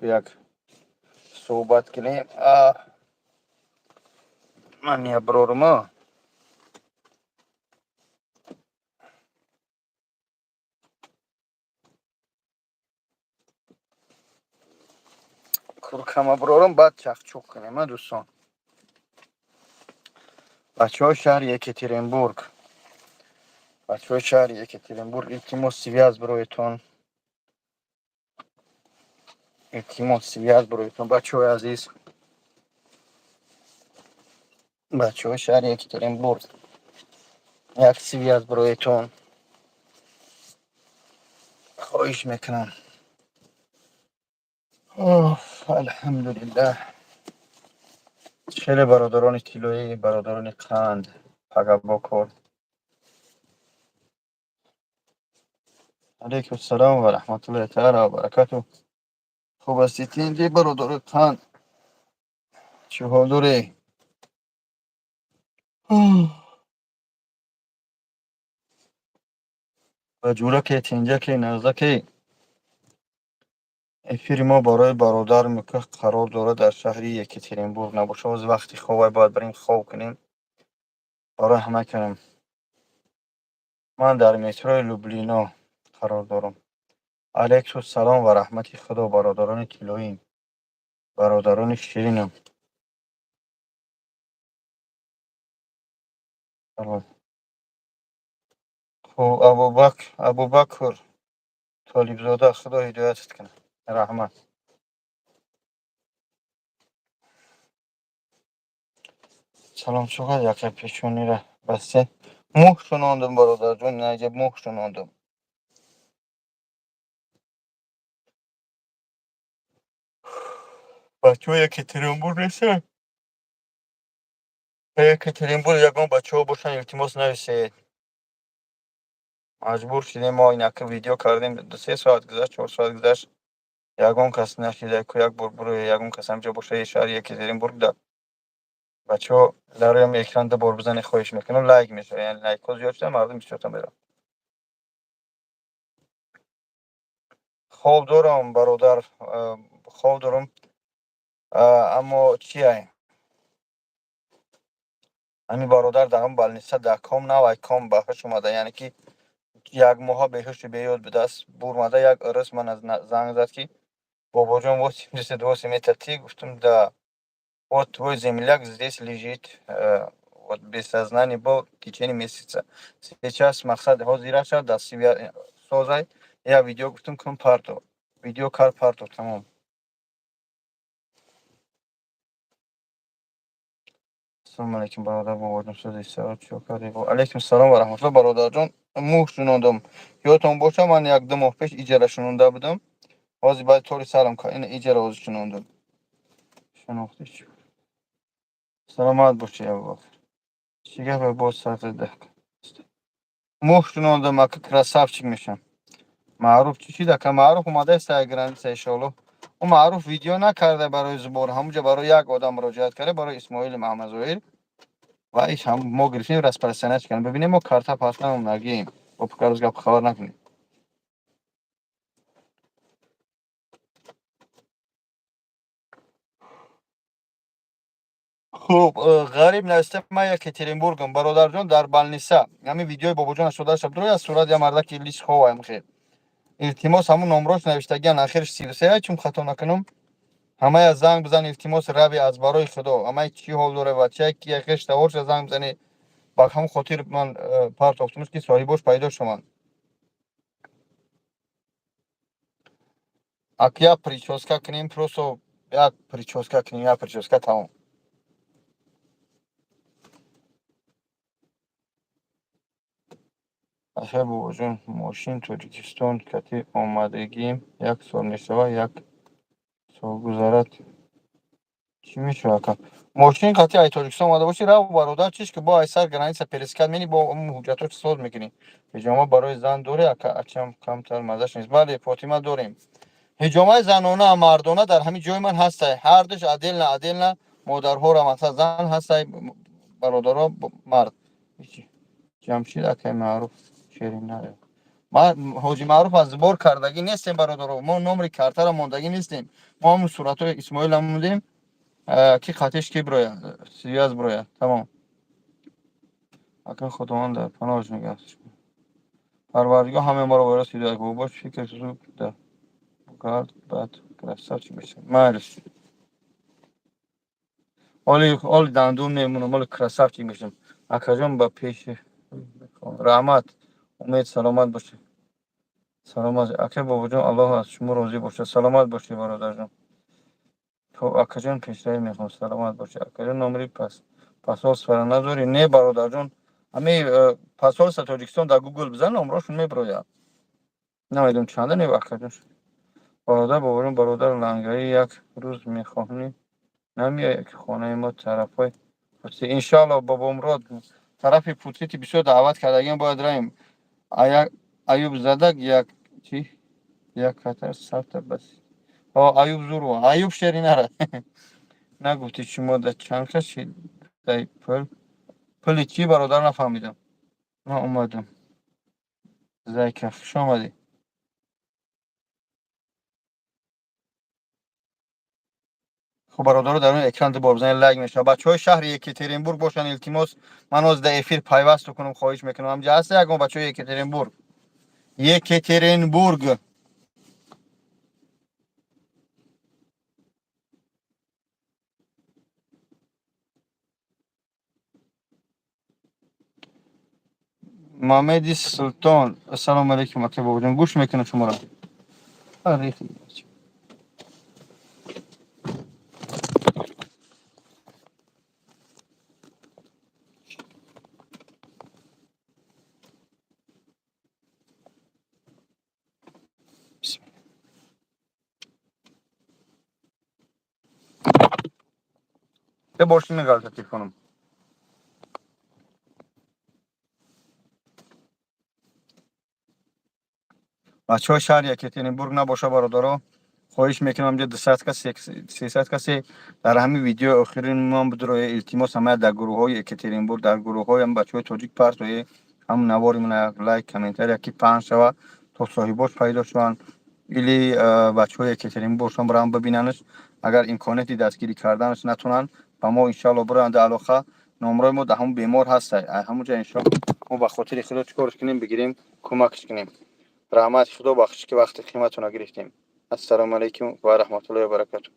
як صحبت کنیم. من یه برورما کورکما برورم بعد چخچوک کنیم دوستان. بچه های شهر یکترینبورگ التماس связь برایتون بچه های عزیز، بچه های شهر یکترینبورگ یک связь برایتون خواهش میکنم. الحمدلله. خیلی برادران طلایی، برادران قند پگا بکر. علیکم السلام و رحمت الله تعالی و برکاته. خوب هستید دی برادر قند؟ چه حال داری؟ و جورا که تینجا که نزده که افیر ما برای برادر میکه قرار داره در شهری یکترینبورگ نباشه. از وقتی خوابه باید بریم خواب کنیم برای همه کنیم. من در مترو لوبلینا قرار دارم. علیکم السلام و رحمت خدا برادران طلایی، برادران شیرینم. خب ابوبکر طالب زاده خدا هدایتت کنه. رحمت. سلام چقدر یکی پیشونی را بسته مخ شناندم برادر جون. نجب مخ شناندم. بچه ها یکترینبورگ نیستن. یکترینبورگ یکان بچه ها باشن التماس نویسید. مجبور شدیم ما اینکه ویدیو کردیم 2-3 ساعت گذشت 4 ساعت گذشت یگان کس نشیده که یک بار برو یگان کس همجا باشه شهر یکترینبورگ ده بچه ها لرایم اکران ده بار بزنی خواهش میکنم لایک میشه. یعنی لایک ها زیاد شده مردم بیشتر میرن. خواب دارم برادر، خواب دارم. اما چیه همین برادر دارم بالنیسا در کام نوای کام بخش اومده. یعنی که یک ماه بهش بیاد به دست برمده. یک ارس من از زنگ زد که بابا جان вот 72 метров ты گفتم да вот твой земляк здесь лежит вот без сознания был в течение месяца. Сейчас мақсад ҳозира шад да созай я видео гуфтам кун парто видео кар парто тамом. Ассалому алейкум бародар бовоҷон сози саат чо карди бо. Алейкум салом ва раҳматуллоҳ бародарҷон. муҳ шунодам. ёдтон боша ман 1-2 моҳ пеш иҷара шунонда будам. ҳозир баъди толи сарам ин иҷара ҳозир шунондам. шунохтиш саломат бошӣ Абубакр. Чӣ гапе боз сар зада? муҳ шунодам ака красавчик мешам. маъруф чӣ шид ака? маъруф омадаи саи граница иншоаллоҳ. он маъруф видео накарда барои зубон ҳамуҷа барои як одам муроҷиат карда барои Исмоили Маҳмадзоҳир ва иш ҳам мо гирифтем распространять кардем. бибинем мо карта партам нагием бо пикарус гап хабар накунем. хуб ғариб нависта ман екатеринбургам бародарҷон дар балниса ҳамин видеои бобоҷон шуда шаб дурои аз сурат я марда ки лис ховаем хел илтимос ҳамун номрош навиштагиан ахирш 33 чум хато накунам. ҳамая занг бизан илтимос рави аз барои худо ҳамаи чӣ ҳол дора бачае ки яхешта орша занг бизани ба ҳамун хотир ман партофтумуш ки соҳибош пайдо шуманд. ак як прическа кунем просто як прическа кунем як прическа тамом. ахер бобоҷон мошин Тоҷикистон кати омадагим 1 сол мешавад 1 сол гузарад. чӣ мешавад ака? мошин қати ай Тоҷикистон омада боши рав бародар чиш ки бо ай сар граница пересекат мени бо ҳуҷҷато чӣ соз мекунӣ. ҳиҷома барои зан дорӣ ака? ачам камтар мазаш нест. бале Фотима дорем. ҳиҷомаи занона мардона дар ҳамин ҷои ман ҳастай. ҳар душ аделна модарҳоро масалан зан ҳастай бародаро мард. ҷамшид акай маъруф шерина ما حاجی معروف از بار کردگی نیستیم برادر، ما نمر کارت را ماندگی نیستیم. ما هم صورت های اسماعیل هم بودیم کی خطش کی برویا سیاز برویا تمام. اکنون خداوند در پناهش نگهدارش. پروردگار همه ما رو وارث هدایت کنه. باش فکر سوزو در کرد بعد کرسر چی میشه مالش. اولی دندون نمونه مال کرسر چی میشم. اکجام با پیش رحمت امید سلامت باشه. سلامت اکه بابا جان الله از شما راضی باشه. سلامت باشه برادر جان. تو اکا جان پیشتری میخوام سلامت باشه. اکا جان نامری پاسپورت فرا نداری نه برادر جان. همه پاسپورت تاجیکستان در گوگل بزن نمراشون میبروید. نمیدونم چنده نه اکا جان. برادر بابا برادر لنگری یک روز میخواهی نمیای که خانه ما طرفای انشالله بابا مراد طرف پوتیتی بسیار دعوت کردگیم باید رایم ایوب زدک یک چی یک خطر سفت بس ایوب زورو ایوب شری نره نگفتی شما در چند کسی در پل چی برادر نفهمیدم. من اومدم زیکه خوش آمدی. خب برادر رو در اون اکران بار بزنید لایک میشه. بچه های شهر یکترینبورگ باشن التماس من از در افیر پیوست کنم خواهش میکنم. همجا هست یکم بچه های یکترینبورگ محمدی سلطان السلام علیکم اکه بابا جان گوش میکنم شما را. آره به باشی نگاه تلفنم. بچه های شهر یکترینبورگ نباشه برادرها خواهش میکنم که 200 کسی 300 کسی در همین ویدیو آخرین ما بدروی التماس همه در گروه های یکترینبورگ در گروه های هم بچه های تاجیک پرت و هم نواری من لایک کامنتر یکی پنج شوه تا صاحباش پیدا شوند ایلی بچه های یکترینبورگ هم برام ببیننش اگر امکاناتی دستگیری کردنش نتونن و ما انشالله برند علاقه نمره ما ده هم بیمار هست همونجا انشالله ما به خاطر خدا چیکارش کنیم بگیریم کمکش کنیم. رحمت خدا بخش که وقت قیمتون گرفتیم. السلام علیکم و رحمت الله و برکاته.